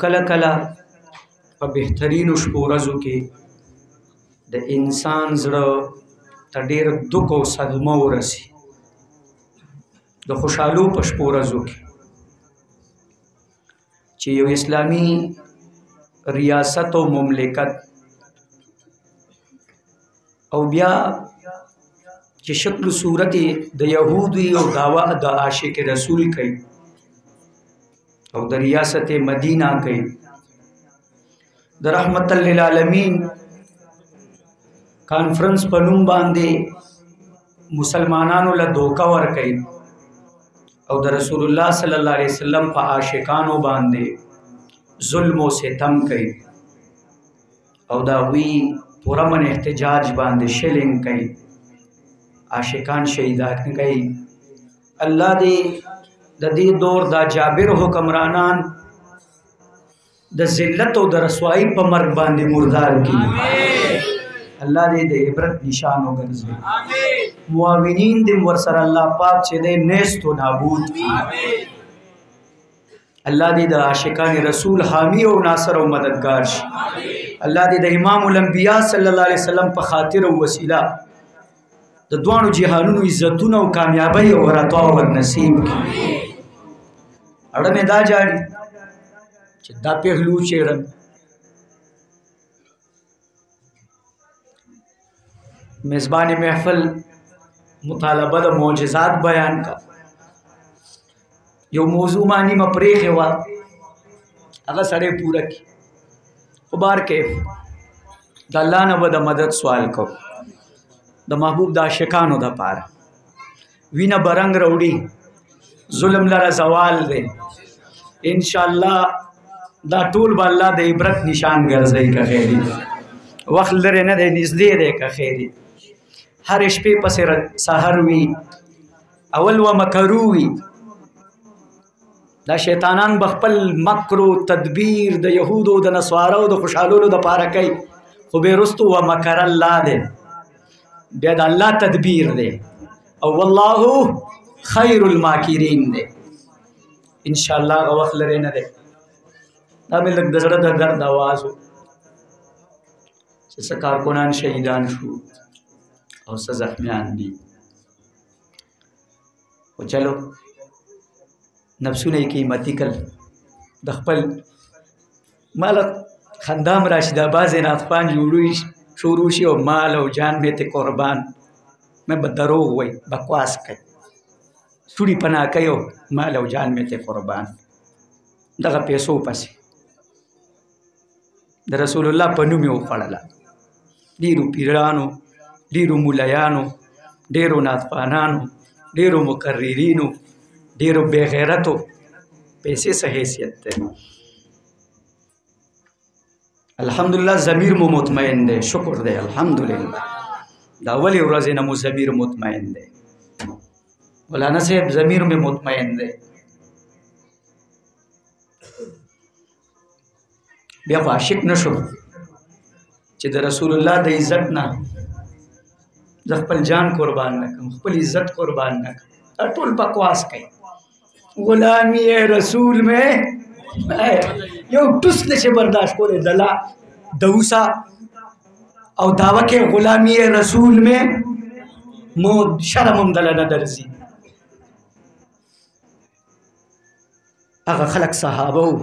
कला कला په بهترینو شپو ورځو کې د انسان زړه ته ډېر دُک او صدمه ورسي د خوشحالو په شپو ورځو کې چې یو اسلامي ریاست او مملکت او بیا چې شکل صورت د یهودي او دعوا د عاشق رسول کوي او د ریاست مدینہ کوي د رحمت للعالمین کانفرنس په نوم باندې مسلمانانو له دوکا ور کوي او د رسول الله صلی الله علیه وسلم په عاشقانو باندې ظلم او ستم کوي او دا وی پرمن احتجاج باندې شلنګ کوي عاشقان شهیدان کوي الله دې د دې دور دا جابر حکمرانان د ذلت او د رسوایی په مرګ باندې مردار کی الله دې د عبرت نشان وګرځي معاونین دې ورسره الله پاک چې دې نیست او نابود الله دې د عاشقان رسول حامی او ناصر او مددگار شي الله دې د امام الانبیاء صلی الله علیه وسلم په خاطر او وسیله د دوانو جهانونو عزتونه او کامیابی او راتوا او نصیب کی اړه مې دا جاړي چې دا پهلو چیرن میزبان محفل مطالبه د معجزات بیان کا یو موضوع مانی مپریخ وا هغه سره پورا کی خبر کې د الله نه د مدد سوال کو د محبوب د عاشقانو د پاره وینه برنګ وروړي ظلم لره زوال دی ان شاء الله دا ټول به الله د عبرت نشان ګرځي که خیری وخت لري نه دی نږدې دی که خیری هر شپې پسې سحر وي اول و مکرو وي دا شیطانان بخپل مکر او تدبیر د یهودو د نصارو د خوشحالولو د پاره کوي خو به رستو و مکر الله دی بیا د الله تدبیر دی او والله خیر الماکرین دی ان شاء الله وخت لري نه دی دا مې لږ د زړه د درد आवाज و چې څه کارکنان شهیدان شو او څه زخمیان دي او چلو نفسونه قیمتي کل د خپل مال خندام راشي د بعضې ناطقان جوړوي شروع شي او مال او جان مې ته قربان مې به دروغ وایي بکواس کوي سوړي پناه کوي مال او جان مې ته قربان دغه پیسو پسې د رسول الله په نوم یې وخوړله ډېرو پیرانو ډېرو مولیانو ډېرو ناطقانانو ډېرو مقررینو ډېرو بې غیرتو پیسې څه حیثیت دی الحمدلله ضمیر مو مطمئن دی شکر دی الحمدلله دا اولې ورځې نه مو ضمیر مطمئن دی مولانا صاحب ضمیر مې مطمئن دی بیا خو عاشق نشو چې د رسول الله د عزت نه زه خپل جان قربان نه کړم خپل عزت قربان نه کړم ټول بکواس کوي غلامی رسول میں یو ټوس نشي برداشت کولی دلا دوسا او دعوه کې غلامی رسول میں مو شرم هم دله نه درځي هغه خلق صحابه و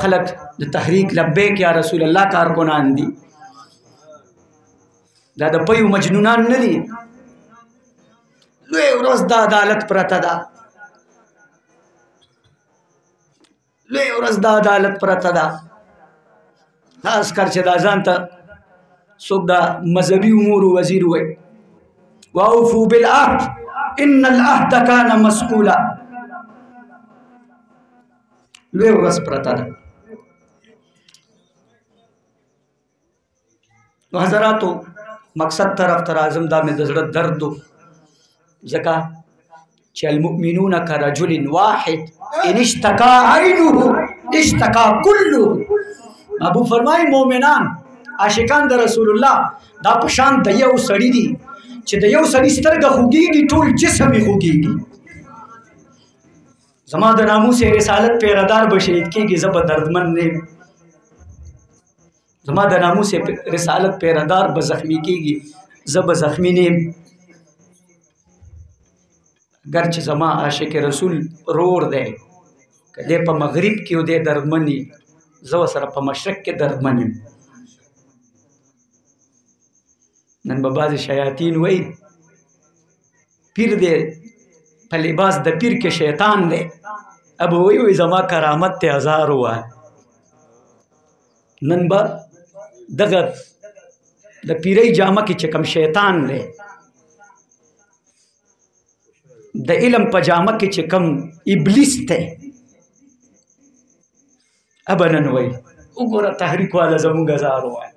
خلق د تحریک لبیک یا رسول الله کارکنان دي دا د پیو مجنونان نه دي لوی ورځ د عدالت پرته ده لوی ورځ د عدالت پرته ده خاص کر چې دا ځان ته څوک د مذهبي امورو وزیر وایي واوفوا بالعهد ان العهد کان مسئولا لوی ورځ پرته ده نو حضراتو مقصد طرف ته راځم دا مې د زړه درد و ځکه چې المؤمنون کرجل واحد ان اشتکا عینه اشتکا کله ابو فرمای مؤمنان عاشقان د رسول الله دا پشان د یو سړی دي چې د یو سړی سترګه خوږیږي ټول جسم یې خوږیږي ज़मा द नामूस रिसालत पैरादार बशहीद की ज़ब दर्दमन ने ज़मा द नामूस रिसालत पैरादार ब ज़ख्मी की ज़ब ज़ख्मी ने गर्च ज़मा आशिक रसूल रोर दे दे प मगरिब की दे दर्दमनी ज़व सर प मशरक के दर्दमनी नन बाबाज शयातीन वही पीर दे प लिबास द पीर के शैतान दे अब वही वही ज़मा करामत ते हज़ार हुआ है नन बा दगत द पीरई जामा की चकम शैतान दे द इलम पजामा के चकम इब्लिस थे अब नन वही उगोरा तहरीक वाला ज़मूंग हज़ार हुआ है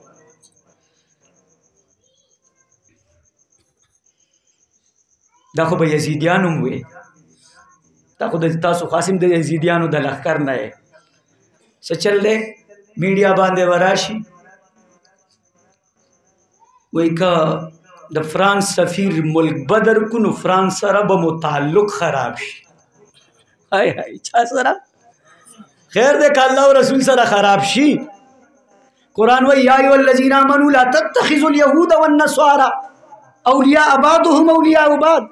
दाखो भाई यजीदियान हुए ताको तासु कासिम दे यजीदियान द लखकर नए सचल दे मीडिया बांधे वराशी वही का द फ्रांस सफीर मुल्क बदर कुन फ्रांस अरब मुताल्लुक खराब हाय हाय छा सरा खैर दे अल्लाह और रसूल सरा खराब शी कुरान व या अय्युहल्लज़ीना आमनू ला तत्तखिज़ुल यहूद वन नसारा औलिया अबादुहुम औलिया उबाद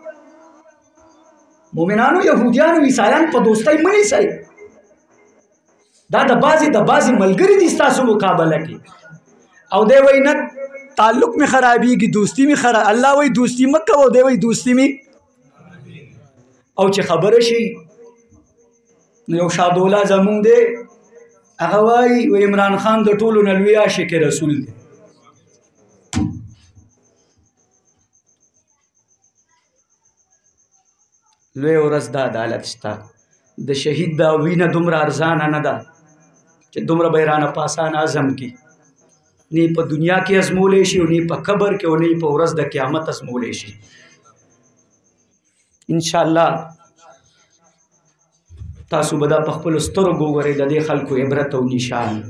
मोमिनानो यहूदियानो ईसायान पर दोस्ताई मनी सही दा दबाजी मलगरी दिस्तासु मुकाबला की औ दे वही न ताल्लुक में खराबी की दोस्ती में खराब अल्लाह वही दोस्ती मत कहो दे वही दोस्ती में औ चे खबर शी यो शादोला जमूं दे अगवाई व इमरान खान द टोलो नलवी आशिक रसूल दे लोए औरस दा अदालत स्ता द शहीद दा वीना दुमरा अरजान नदा चे दुमरा बैराना पासान आजम की नी प दुनिया की अजमोलेशी नी प कबर के नी प औरस द क़यामत अजमोलेशी इंशाअल्लाह तासु बदा पखपल स्तरो गोगरे दे खल्को इबरत और निशान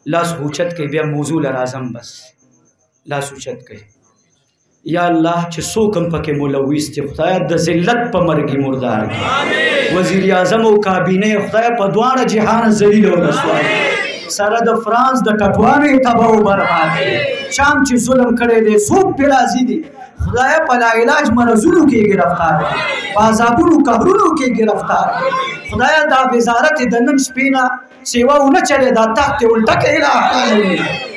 लास हुचत के बिया मौजूल आज़म बस लास हुचत के या अल्लाह च सोकम पके मुलविस थे खुदाया द ज़िल्लत प मरगी मुर्दार की वज़ीर आज़म और काबीने खुदाया प द्वारा जहान ज़लील और रसवा सारा द फ्रांस द टटवाने तबाह बर्बाद शाम च जुल्म करे दे सोक पिराजी दी खुदाया पला इलाज मरजुलू के गिरफ्तार बाजाबुलू कबरुलू के गिरफ्तार खुदाया दा वजारत दनन स्पीना सेवा उन चले दा तख्त उल्टा के इलाका